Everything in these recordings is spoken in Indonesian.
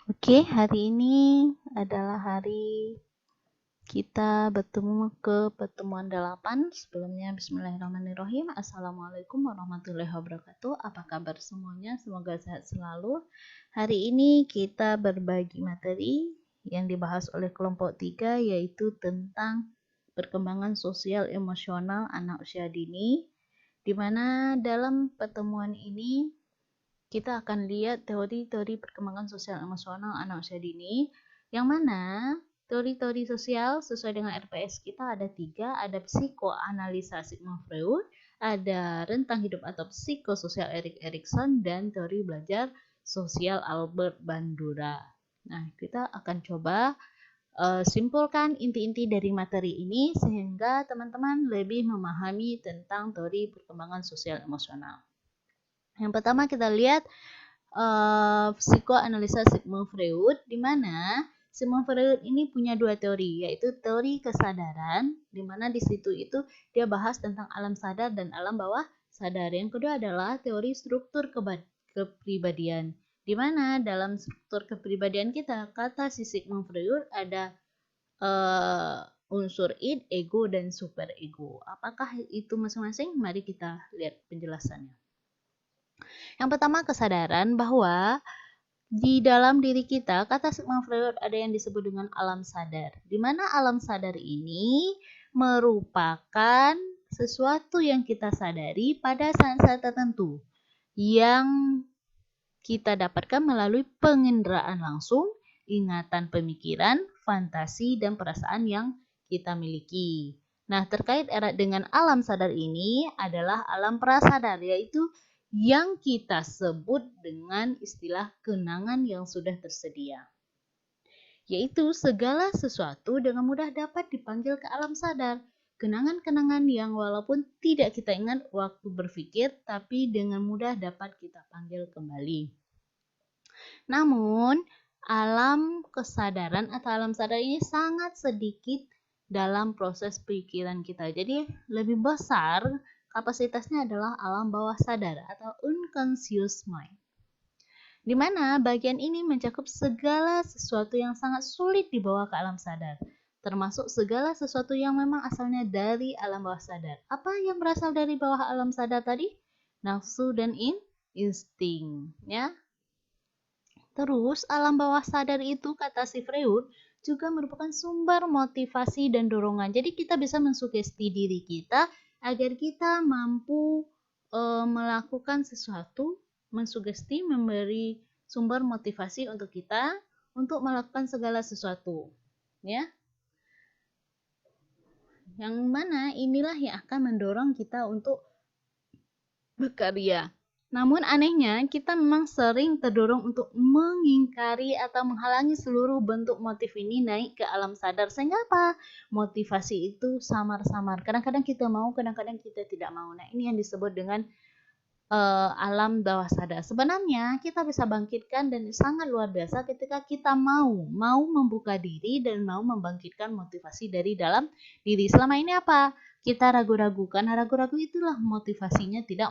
Oke, hari ini adalah hari kita bertemu ke pertemuan 8. Sebelumnya bismillahirrahmanirrahim. Assalamualaikum warahmatullahi wabarakatuh. Apa kabar semuanya? Semoga sehat selalu. Hari ini kita berbagi materi yang dibahas oleh kelompok 3, yaitu tentang perkembangan sosial emosional anak usia dini, di mana dalam pertemuan ini kita akan lihat teori-teori perkembangan sosial emosional anak usia dini, yang mana teori-teori sosial sesuai dengan RPS kita ada 3, ada psikoanalisa Sigmund Freud, ada rentang hidup atau psikososial Erik Erikson, dan teori belajar sosial Albert Bandura. Nah, kita akan coba simpulkan inti-inti dari materi ini sehingga teman-teman lebih memahami tentang teori perkembangan sosial emosional. Yang pertama kita lihat psikoanalisa Sigmund Freud, di mana Sigmund Freud ini punya dua teori, yaitu teori kesadaran, di mana di situ itu dia bahas tentang alam sadar dan alam bawah sadar. Yang kedua adalah teori struktur kepribadian, di mana dalam struktur kepribadian kita, kata si Sigmund Freud ada unsur id, ego, dan superego. Apakah itu masing-masing? Mari kita lihat penjelasannya. Yang pertama, kesadaran bahwa di dalam diri kita, kata Sigmund Freud, ada yang disebut dengan alam sadar. Di mana alam sadar ini merupakan sesuatu yang kita sadari pada saat-saat tertentu yang kita dapatkan melalui penginderaan langsung, ingatan pemikiran, fantasi, dan perasaan yang kita miliki. Nah, terkait erat dengan alam sadar ini adalah alam prasadar, yaitu yang kita sebut dengan istilah kenangan yang sudah tersedia. Yaitu segala sesuatu dengan mudah dapat dipanggil ke alam sadar. Kenangan-kenangan yang walaupun tidak kita ingat waktu berpikir, tapi dengan mudah dapat kita panggil kembali. Namun, alam kesadaran atau alam sadar ini sangat sedikit dalam proses pikiran kita. Jadi, lebih besar kapasitasnya adalah alam bawah sadar atau unconscious mind. Di mana bagian ini mencakup segala sesuatu yang sangat sulit dibawa ke alam sadar, termasuk segala sesuatu yang memang asalnya dari alam bawah sadar. Apa yang berasal dari bawah alam sadar tadi? Nafsu dan insting, ya. Terus, alam bawah sadar itu, kata si Freud, juga merupakan sumber motivasi dan dorongan. Jadi kita bisa mensugesti diri kita agar kita mampu melakukan sesuatu, mensugesti, memberi sumber motivasi untuk kita untuk melakukan segala sesuatu. Ya. Yang mana inilah yang akan mendorong kita untuk berkarya. Namun anehnya, kita memang sering terdorong untuk mengingkari atau menghalangi seluruh bentuk motif ini naik ke alam sadar. Sehingga apa? Motivasi itu samar-samar. Kadang-kadang kita mau, kadang-kadang kita tidak mau. Nah, ini yang disebut dengan alam bawah sadar. Sebenarnya kita bisa bangkitkan dan sangat luar biasa ketika kita mau membuka diri dan mau membangkitkan motivasi dari dalam diri. Selama ini apa? Kita ragu-ragukan. Ragu-ragu itulah motivasinya tidak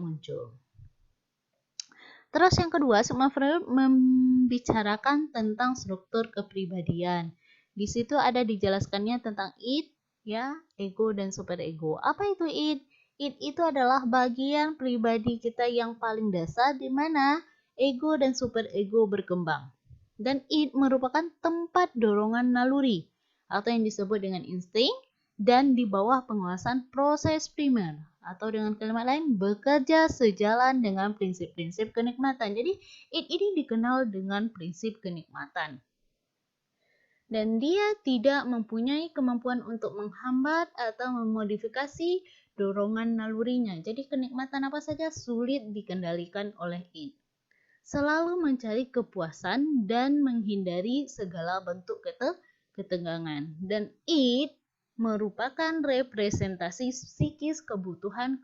muncul. Terus yang kedua, Sigmund Freud membicarakan tentang struktur kepribadian. Di situ ada dijelaskannya tentang id, ya, ego dan superego. Apa itu id? Id itu adalah bagian pribadi kita yang paling dasar di mana ego dan superego berkembang. Dan id merupakan tempat dorongan naluri atau yang disebut dengan insting dan di bawah penguasaan proses primer, atau dengan kalimat lain bekerja sejalan dengan prinsip-prinsip kenikmatan. Jadi ini dikenal dengan prinsip kenikmatan. Dan dia tidak mempunyai kemampuan untuk menghambat atau memodifikasi dorongan nalurinya. Jadi kenikmatan apa saja sulit dikendalikan oleh id. Selalu mencari kepuasan dan menghindari segala bentuk ketegangan. Dan id merupakan representasi psikis kebutuhan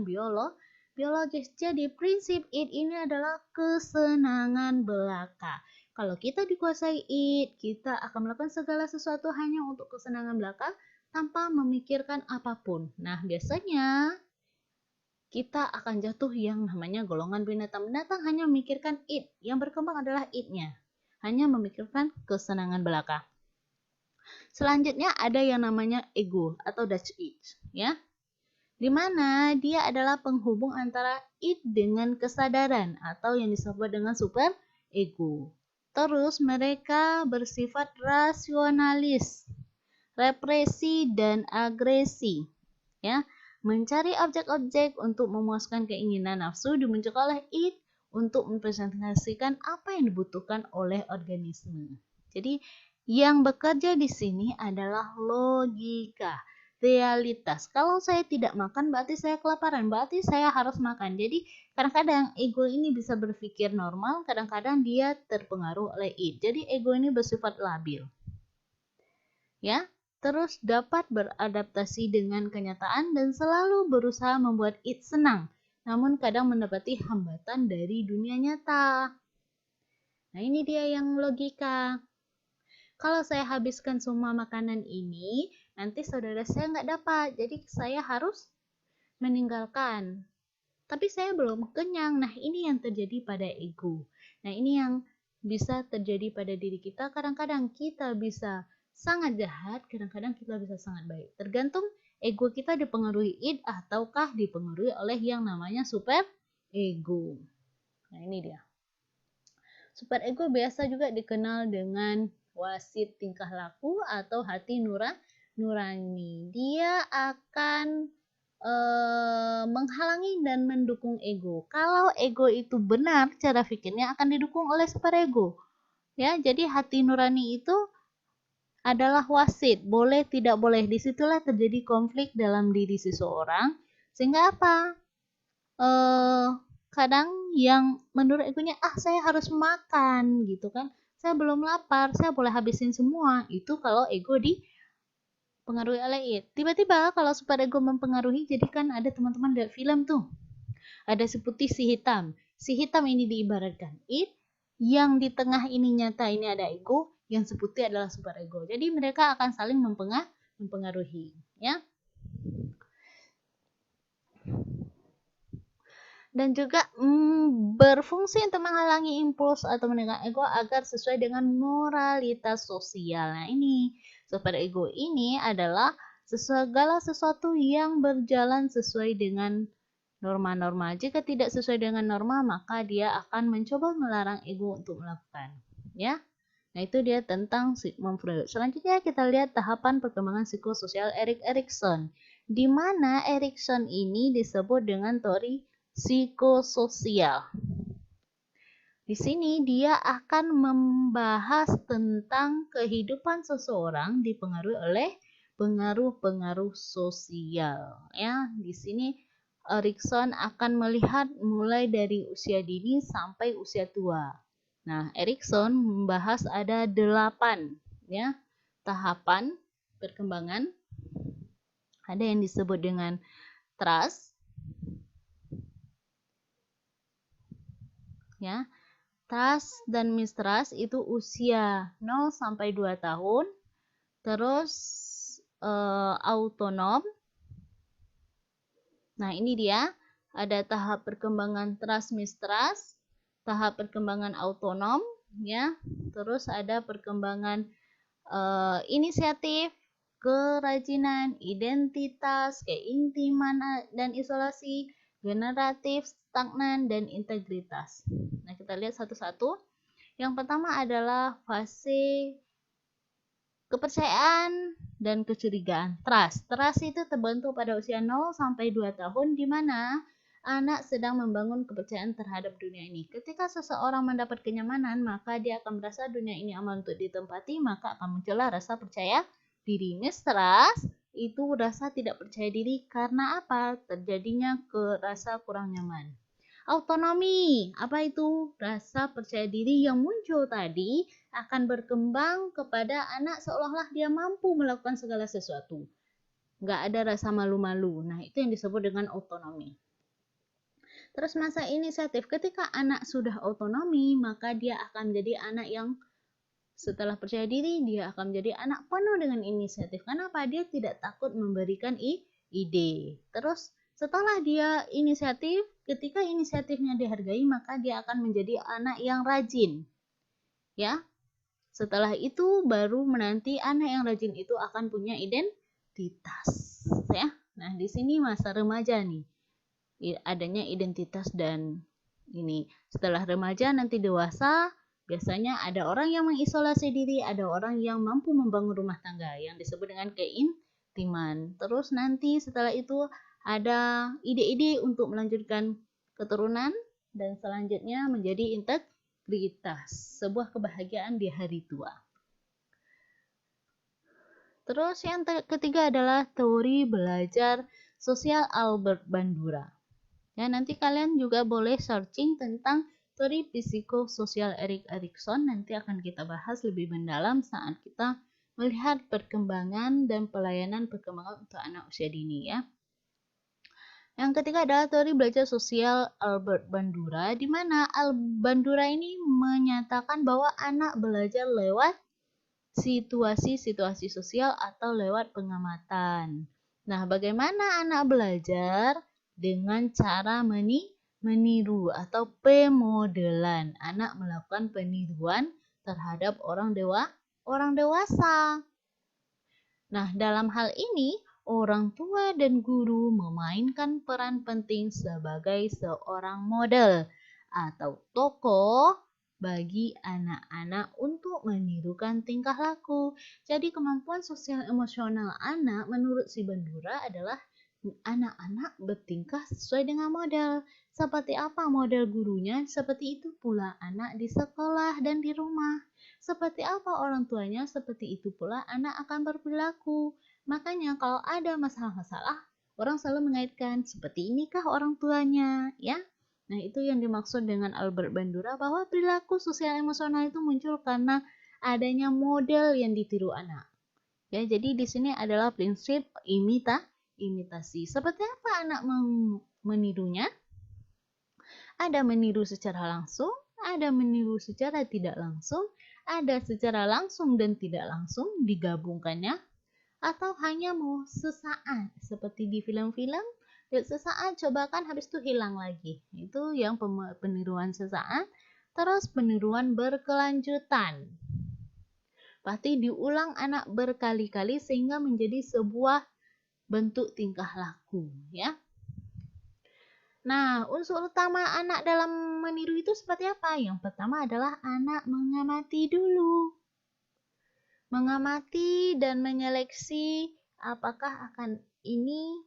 biologis. Jadi prinsip id ini adalah kesenangan belaka. Kalau kita dikuasai id, kita akan melakukan segala sesuatu hanya untuk kesenangan belaka tanpa memikirkan apapun. Nah, biasanya kita akan jatuh yang namanya golongan binatang. Binatang hanya memikirkan id, yang berkembang adalah id-nya. Hanya memikirkan kesenangan belaka. Selanjutnya ada yang namanya ego atau Dutch age, ya. Di mana dia adalah penghubung antara id dengan kesadaran atau yang disebut dengan super ego. Terus mereka bersifat rasionalis, represi dan agresi, ya. Mencari objek-objek untuk memuaskan keinginan nafsu dimunculkan oleh id untuk mempresentasikan apa yang dibutuhkan oleh organisme. Jadi yang bekerja di sini adalah logika, realitas. Kalau saya tidak makan berarti saya kelaparan, berarti saya harus makan. Jadi kadang-kadang ego ini bisa berpikir normal, kadang-kadang dia terpengaruh oleh id. Jadi ego ini bersifat labil. Ya, terus dapat beradaptasi dengan kenyataan dan selalu berusaha membuat id senang, namun kadang mendapati hambatan dari dunia nyata. Nah, ini dia yang logika. Kalau saya habiskan semua makanan ini, nanti saudara saya nggak dapat, jadi saya harus meninggalkan. Tapi saya belum kenyang. Nah, ini yang terjadi pada ego. Nah, ini yang bisa terjadi pada diri kita. Kadang-kadang kita bisa sangat jahat, kadang-kadang kita bisa sangat baik. Tergantung ego kita dipengaruhi id ataukah dipengaruhi oleh yang namanya super ego. Nah, ini dia. Super ego biasa juga dikenal dengan wasit tingkah laku atau hati nurani. Dia akan menghalangi dan mendukung ego. Kalau ego itu benar, cara pikirnya akan didukung oleh super ego. Ya, jadi hati nurani itu adalah wasit, boleh tidak boleh. Disitulah terjadi konflik dalam diri seseorang, sehingga apa? Kadang yang menurut egonya, saya harus makan gitu kan, saya belum lapar, saya boleh habisin semua. Itu kalau ego dipengaruhi oleh id. Tiba-tiba kalau super ego mempengaruhi, jadi kan ada teman-teman lihat film tuh, ada si putih si hitam. Si hitam ini diibaratkan id, yang di tengah ini nyata ini ada ego, yang si putih adalah super ego. Jadi mereka akan saling mempengaruhi, ya. Dan juga berfungsi untuk menghalangi impuls atau menegakkan ego agar sesuai dengan moralitas sosial. Nah, ini super ego ini adalah segala sesuatu yang berjalan sesuai dengan norma-norma. Jika tidak sesuai dengan norma, maka dia akan mencoba melarang ego untuk melakukan, ya. Nah, itu dia tentang Sigmund Freud. Selanjutnya kita lihat tahapan perkembangan psikososial Erik Erikson, di mana Erikson ini disebut dengan teori psikososial. Di sini dia akan membahas tentang kehidupan seseorang dipengaruhi oleh pengaruh-pengaruh sosial. Ya, di sini Erikson akan melihat mulai dari usia dini sampai usia tua. Nah, Erikson membahas ada 8 ya tahapan perkembangan. Ada yang disebut dengan trust, ya. Trust dan mistrust itu usia 0 sampai 2 tahun. Terus autonom. Nah, ini dia. Ada tahap perkembangan trust mistrust, tahap perkembangan autonom, ya. Terus ada perkembangan inisiatif, kerajinan, identitas, keintiman dan isolasi, generatif, stagnan, dan integritas. Nah, kita lihat satu-satu. Yang pertama adalah fase kepercayaan dan kecurigaan. Trust. Trust itu terbentuk pada usia 0 sampai 2 tahun, di mana anak sedang membangun kepercayaan terhadap dunia ini. Ketika seseorang mendapat kenyamanan, maka dia akan merasa dunia ini aman untuk ditempati, maka akan muncullah rasa percaya diri. Mistrust itu rasa tidak percaya diri karena apa? Terjadinya rasa kurang nyaman. Autonomi, apa itu? Rasa percaya diri yang muncul tadi akan berkembang kepada anak seolah-olah dia mampu melakukan segala sesuatu. Nggak ada rasa malu-malu. Nah, itu yang disebut dengan autonomi. Terus masa inisiatif, ketika anak sudah otonomi, maka dia akan menjadi anak yang setelah percaya diri, dia akan menjadi anak penuh dengan inisiatif. Kenapa? Dia tidak takut memberikan ide. Terus Setelah dia inisiatif, ketika inisiatifnya dihargai, maka dia akan menjadi anak yang rajin. Ya. Setelah itu baru menanti anak yang rajin itu akan punya identitas, ya. Nah, di sini masa remaja nih. Adanya identitas dan ini. Setelah remaja nanti dewasa, biasanya ada orang yang mengisolasi diri, ada orang yang mampu membangun rumah tangga yang disebut dengan keintiman. Terus nanti setelah itu ada ide-ide untuk melanjutkan keturunan dan selanjutnya menjadi integritas, sebuah kebahagiaan di hari tua. Terus yang ketiga adalah teori belajar sosial Albert Bandura. Ya, nanti kalian juga boleh searching tentang teori psikososial Erik Erikson, nanti akan kita bahas lebih mendalam saat kita melihat perkembangan dan pelayanan perkembangan untuk anak usia dini, ya. Yang ketiga adalah teori belajar sosial Albert Bandura, di mana Bandura ini menyatakan bahwa anak belajar lewat situasi-situasi sosial atau lewat pengamatan. Nah, bagaimana anak belajar? Dengan cara meniru atau pemodelan. Anak melakukan peniruan terhadap orang dewasa. Nah, dalam hal ini, orang tua dan guru memainkan peran penting sebagai seorang model atau tokoh bagi anak-anak untuk menirukan tingkah laku. Jadi kemampuan sosial emosional anak menurut si Bandura adalah anak-anak bertingkah sesuai dengan model. Seperti apa model gurunya, seperti itu pula anak di sekolah dan di rumah. Seperti apa orang tuanya, seperti itu pula anak akan berperilaku. Makanya kalau ada masalah-masalah, orang selalu mengaitkan seperti inikah orang tuanya, ya. Nah, itu yang dimaksud dengan Albert Bandura bahwa perilaku sosial emosional itu muncul karena adanya model yang ditiru anak. Ya, jadi di sini adalah prinsip imitasi. Seperti apa anak menirunya? Ada meniru secara langsung, ada meniru secara tidak langsung, ada secara langsung dan tidak langsung digabungkannya, atau hanya mau sesaat seperti di film-film. Lihat sesaat, cobakan habis itu hilang lagi. Itu yang peniruan sesaat. Terus peniruan berkelanjutan. Pasti diulang anak berkali-kali sehingga menjadi sebuah bentuk tingkah laku, ya. Nah, unsur utama anak dalam meniru itu seperti apa? Yang pertama adalah anak mengamati dulu. Mengamati dan menyeleksi apakah akan ini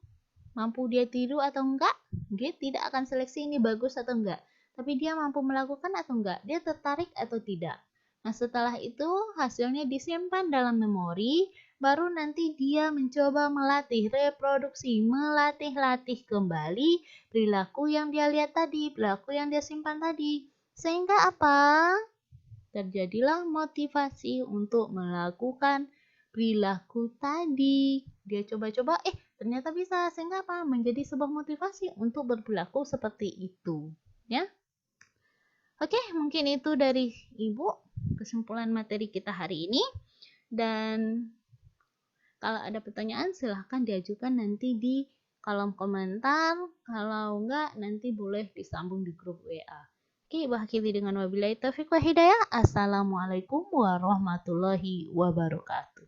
mampu dia tiru atau enggak. Dia tidak akan seleksi ini bagus atau enggak. Tapi dia mampu melakukan atau enggak. Dia tertarik atau tidak. Nah, setelah itu hasilnya disimpan dalam memori, baru nanti dia mencoba melatih reproduksi, melatih-latih kembali perilaku yang dia lihat tadi, perilaku yang dia simpan tadi. Sehingga apa? Terjadilah motivasi untuk melakukan perilaku tadi. Dia coba-coba, ternyata bisa. Sehingga apa? Menjadi sebuah motivasi untuk berperilaku seperti itu. Ya. Oke, mungkin itu dari Ibu kesimpulan materi kita hari ini. Dan kalau ada pertanyaan silahkan diajukan nanti di kolom komentar. Kalau enggak nanti boleh disambung di grup WA. Oke, akhiri dengan wabillahi taufiq wa hidayah. Assalamualaikum warahmatullahi wabarakatuh.